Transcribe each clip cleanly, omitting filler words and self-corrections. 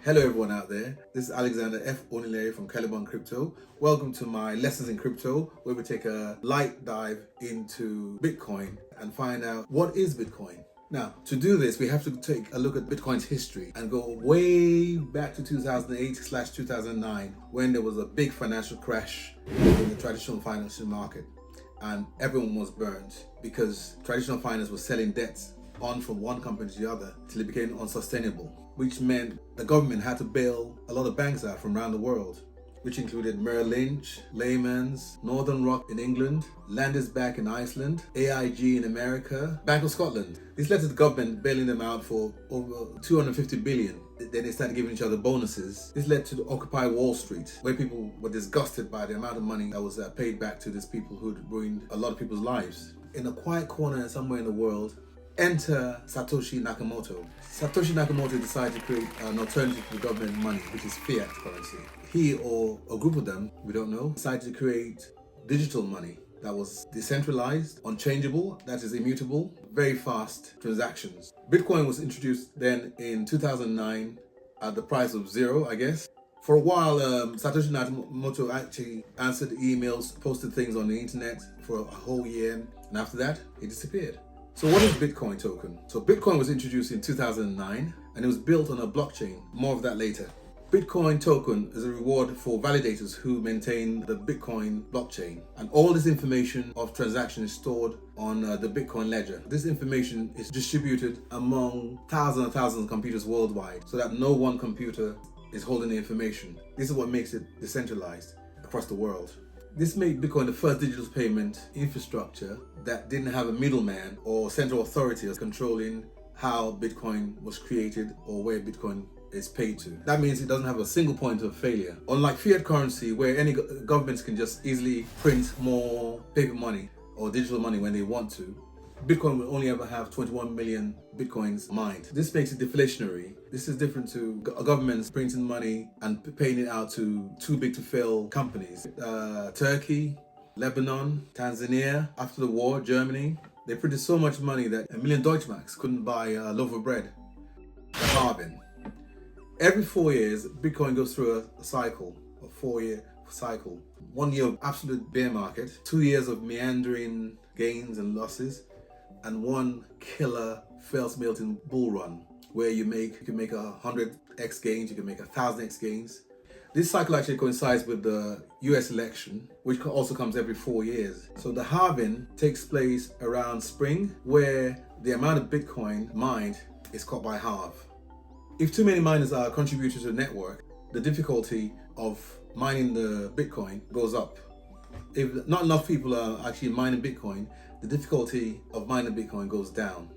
Hello everyone out there, this is Alexander F. Onile from Caliban Crypto. Welcome to my Lessons in Crypto, where we take a light dive into Bitcoin and find out what is Bitcoin. Now, to do this, we have to take a look at Bitcoin's history and go way back to 2008/2009 when there was a big financial crash in the traditional financial market and everyone was burned because traditional finance was selling debts on from one company to the other till it became unsustainable, which meant the government had to bail a lot of banks out from around the world, which included Merrill Lynch, Lehman's, Northern Rock in England, Landesbank in Iceland, AIG in America, Bank of Scotland. This led to the government bailing them out for over 250 billion. Then they started giving each other bonuses. This led to the Occupy Wall Street, where people were disgusted by the amount of money that was paid back to these people who'd ruined a lot of people's lives. In a quiet corner somewhere in the world, enter Satoshi Nakamoto. Satoshi Nakamoto decided to create an alternative to government money, which is fiat currency. He or a group of them, we don't know, decided to create digital money that was decentralized, unchangeable, that is immutable, very fast transactions. Bitcoin was introduced then in 2009 at the price of zero, I guess. For a while, Satoshi Nakamoto actually answered emails, posted things on the internet for a whole year, and after that, he disappeared. So what is Bitcoin token? So Bitcoin was introduced in 2009 and it was built on a blockchain. More of that later. Bitcoin token is a reward for validators who maintain the Bitcoin blockchain. And all this information of transaction is stored on the Bitcoin ledger. This information is distributed among thousands and thousands of computers worldwide so that no one computer is holding the information. This is what makes it decentralized across the world. This made Bitcoin the first digital payment infrastructure that didn't have a middleman or central authority controlling how Bitcoin was created or where Bitcoin is paid to. That means it doesn't have a single point of failure. Unlike fiat currency, where any governments can just easily print more paper money or digital money when they want to, Bitcoin will only ever have 21 million Bitcoins mined. This makes it deflationary. This is different to governments printing money and paying it out to too big to fail companies. Turkey, Lebanon, Tanzania, after the war, Germany, they printed so much money that 1,000,000 Deutschmarks couldn't buy a loaf of bread. The halving. Every 4 years, Bitcoin goes through a cycle, a 4-year cycle. 1 year of absolute bear market, 2 years of meandering gains and losses, and one killer fails melting bull run where you can make 100x gains, you can make 1,000x gains. This cycle actually coincides with the US election, which also comes every 4 years. So the halving takes place around spring, where the amount of Bitcoin mined is cut by half. If too many miners are contributing to the network, the difficulty of mining the Bitcoin goes up. If not enough people are actually mining Bitcoin, the difficulty of mining Bitcoin goes down.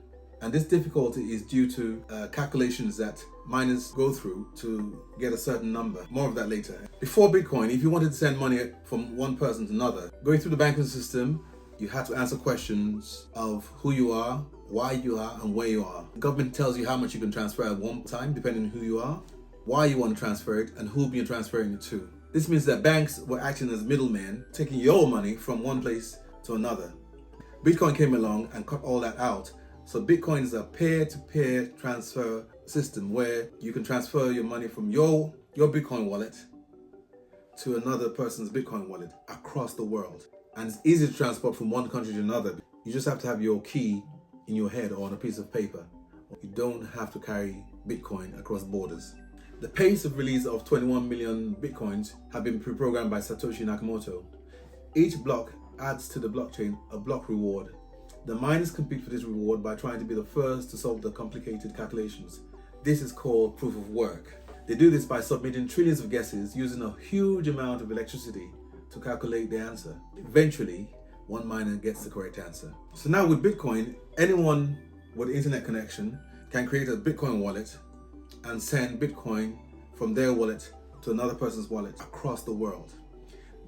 And this difficulty is due to calculations that miners go through to get a certain number. More of that later. Before Bitcoin, if you wanted to send money from one person to another, going through the banking system, you had to answer questions of who you are, why you are, and where you are. The government tells you how much you can transfer at one time, depending on who you are, why you want to transfer it, and who you're transferring it to. This means that banks were acting as middlemen, taking your money from one place to another. Bitcoin came along and cut all that out. So Bitcoin is a peer-to-peer transfer system where you can transfer your money from your Bitcoin wallet to another person's Bitcoin wallet across the world. And it's easy to transport from one country to another. You just have to have your key in your head or on a piece of paper. You don't have to carry Bitcoin across borders. The pace of release of 21 million Bitcoins have been pre-programmed by Satoshi Nakamoto. Each block adds to the blockchain a block reward. The miners compete for this reward by trying to be the first to solve the complicated calculations. This is called proof of work. They do this by submitting trillions of guesses using a huge amount of electricity to calculate the answer. Eventually, one miner gets the correct answer. So now with Bitcoin, anyone with internet connection can create a Bitcoin wallet and send Bitcoin from their wallet to another person's wallet across the world.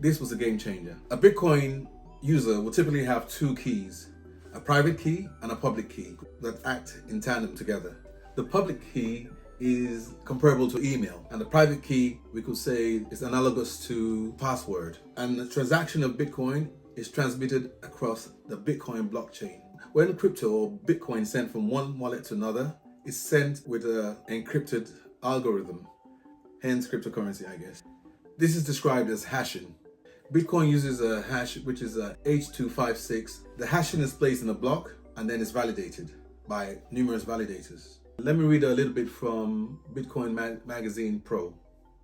This was a game changer. A Bitcoin user will typically have two keys, a private key and a public key that act in tandem together. The public key is comparable to email, and the private key, we could say, is analogous to password. And the transaction of Bitcoin is transmitted across the Bitcoin blockchain. When crypto or Bitcoin is sent from one wallet to another, it's sent with an encrypted algorithm hence cryptocurrency, I guess. This is described as hashing. Bitcoin uses a hash which is a H256. The hashing is placed in a block and then it's validated by numerous validators. Let me read a little bit from Bitcoin Magazine Pro.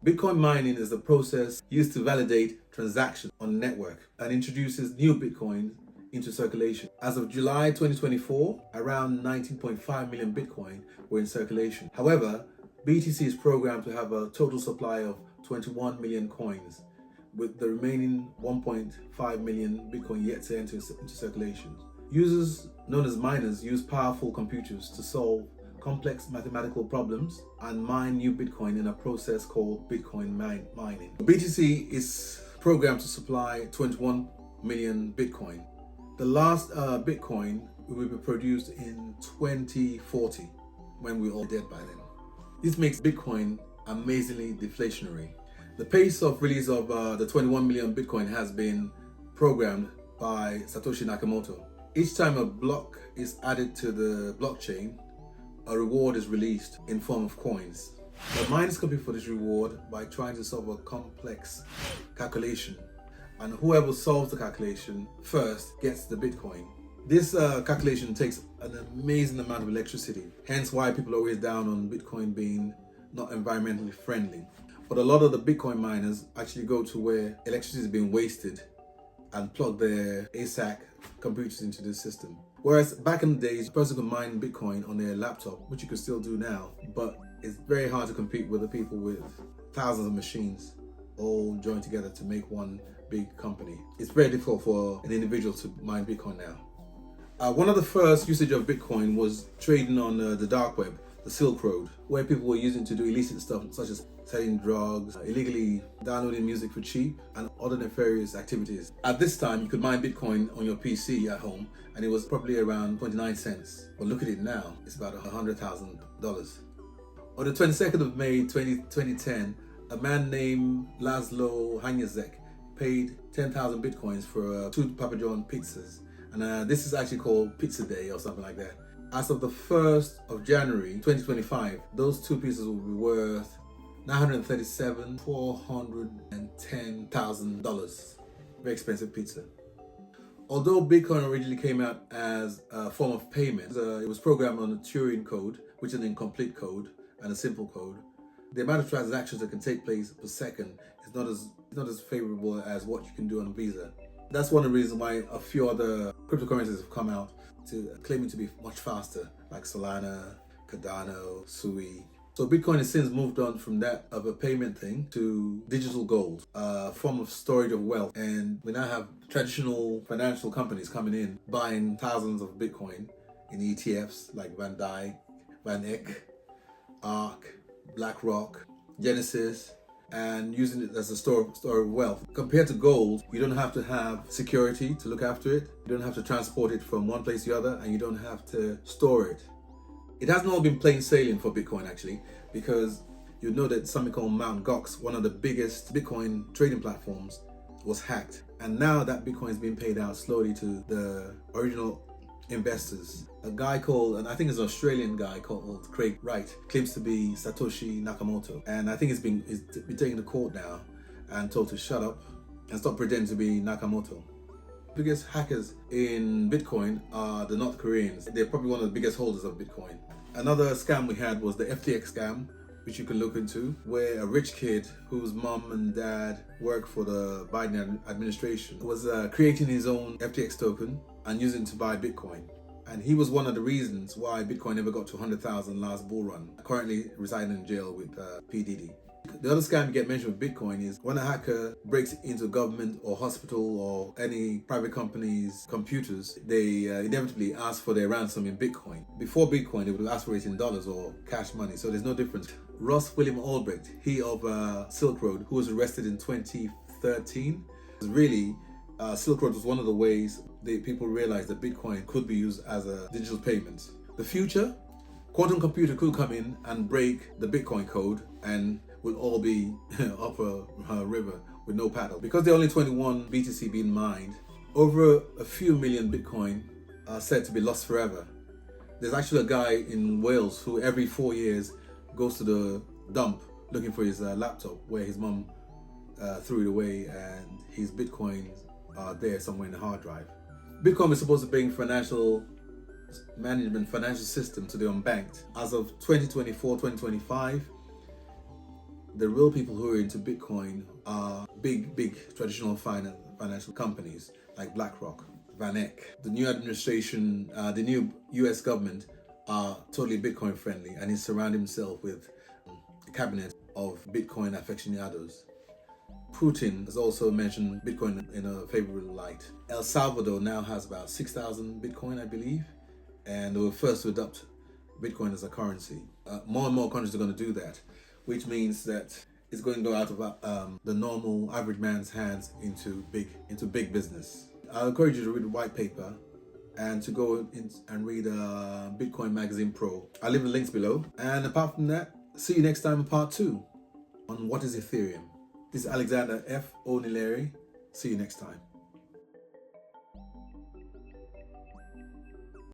Bitcoin mining is the process used to validate transactions on a network and introduces new Bitcoin into circulation. As of July 2024, around 19.5 million Bitcoin were in circulation. However, BTC is programmed to have a total supply of 21 million coins, with the remaining 1.5 million Bitcoin yet to enter into circulation. Users, known as miners, use powerful computers to solve complex mathematical problems and mine new Bitcoin in a process called Bitcoin mining. BTC is programmed to supply 21 million Bitcoin. The last Bitcoin will be produced in 2040, when we're all dead by then. This makes Bitcoin amazingly deflationary. The pace of release of the 21 million Bitcoin has been programmed by Satoshi Nakamoto. Each time a block is added to the blockchain, a reward is released in form of coins. The miners compete for this reward by trying to solve a complex calculation, and whoever solves the calculation first gets the Bitcoin. This calculation takes an amazing amount of electricity, hence why people are always down on Bitcoin being not environmentally friendly. But a lot of the Bitcoin miners actually go to where electricity is being wasted and plug their ASIC computers into the system. Whereas back in the days, a person could mine Bitcoin on their laptop, which you could still do now, but it's very hard to compete with the people with thousands of machines all joined together to make one big company. It's very difficult for an individual to mine Bitcoin now. One of the first usage of Bitcoin was trading on the dark web, the Silk Road, where people were using to do illicit stuff such as selling drugs, illegally downloading music for cheap, and other nefarious activities. At this time, you could mine Bitcoin on your PC at home, and it was probably around 29 cents. But look at it now, it's about $100,000. On the 22nd of May 2010, a man named Laszlo Hanyazek paid 10,000 Bitcoins for 2 Papa John pizzas. And this is actually called Pizza Day or something like that. As of the 1st of January 2025, those 2 pizzas will be worth $410,000. Very expensive pizza. Although Bitcoin originally came out as a form of payment, it was programmed on a Turing code, which is an incomplete code and a simple code. The amount of transactions that can take place per second is not as favorable as what you can do on Visa. That's one of the reasons why a few other cryptocurrencies have come out to claiming to be much faster, like Solana, Cardano, Sui. So Bitcoin has since moved on from that of a payment thing to digital gold, a form of storage of wealth. And we now have traditional financial companies coming in, buying thousands of Bitcoin in ETFs like Van Dyke, Van Eck, ARK, BlackRock, Genesis, and using it as a store of wealth. Compared to gold, you don't have to have security to look after it. You don't have to transport it from one place to the other, and you don't have to store it. It hasn't all been plain sailing for Bitcoin actually, because you know that something called Mt. Gox, one of the biggest Bitcoin trading platforms, was hacked. And now that Bitcoin is being paid out slowly to the original investors. A guy called, and I think it's an Australian guy called Craig Wright, claims to be Satoshi Nakamoto. And I think he's been taken to court now and told to shut up and stop pretending to be Nakamoto. Biggest hackers in Bitcoin are the North Koreans. They're probably one of the biggest holders of Bitcoin. Another scam we had was the FTX scam, which you can look into, where a rich kid whose mom and dad worked for the Biden administration was creating his own FTX token and using it to buy Bitcoin. And he was one of the reasons why Bitcoin never got to 100,000 last bull run, currently residing in jail with P. Diddy. The other scam you get mentioned with Bitcoin is when a hacker breaks into government or hospital or any private company's computers, they inevitably ask for their ransom in Bitcoin. Before Bitcoin, they would ask for it in dollars or cash money, so there's no difference. Ross William Albrecht, he of Silk Road, who was arrested in 2013, really Silk Road was one of the ways that people realized that Bitcoin could be used as a digital payment. The future, quantum computer could come in and break the Bitcoin code and will all be up a river with no paddle. Because there are only 21 BTC being mined, over a few million Bitcoin are said to be lost forever. There's actually a guy in Wales who every 4 years goes to the dump looking for his laptop where his mum threw it away, and his Bitcoins are there somewhere in the hard drive. Bitcoin is supposed to bring financial management, financial system to the unbanked. As of 2024, 2025, the real people who are into Bitcoin are big traditional financial companies like BlackRock, VanEck. The new administration, the new US government are totally Bitcoin friendly, and he's surrounded himself with a cabinet of Bitcoin aficionados. Putin has also mentioned Bitcoin in a favorable light. El Salvador now has about 6,000 Bitcoin, I believe, and they were first to adopt Bitcoin as a currency. More and more countries are going to do that, which means that it's going to go out of the normal average man's hands into big business. I encourage you to read the white paper and to go in and read Bitcoin Magazine Pro. I'll leave the links below. And apart from that, see you next time in part 2 on what is Ethereum. This is Alexander F. Onileri. See you next time.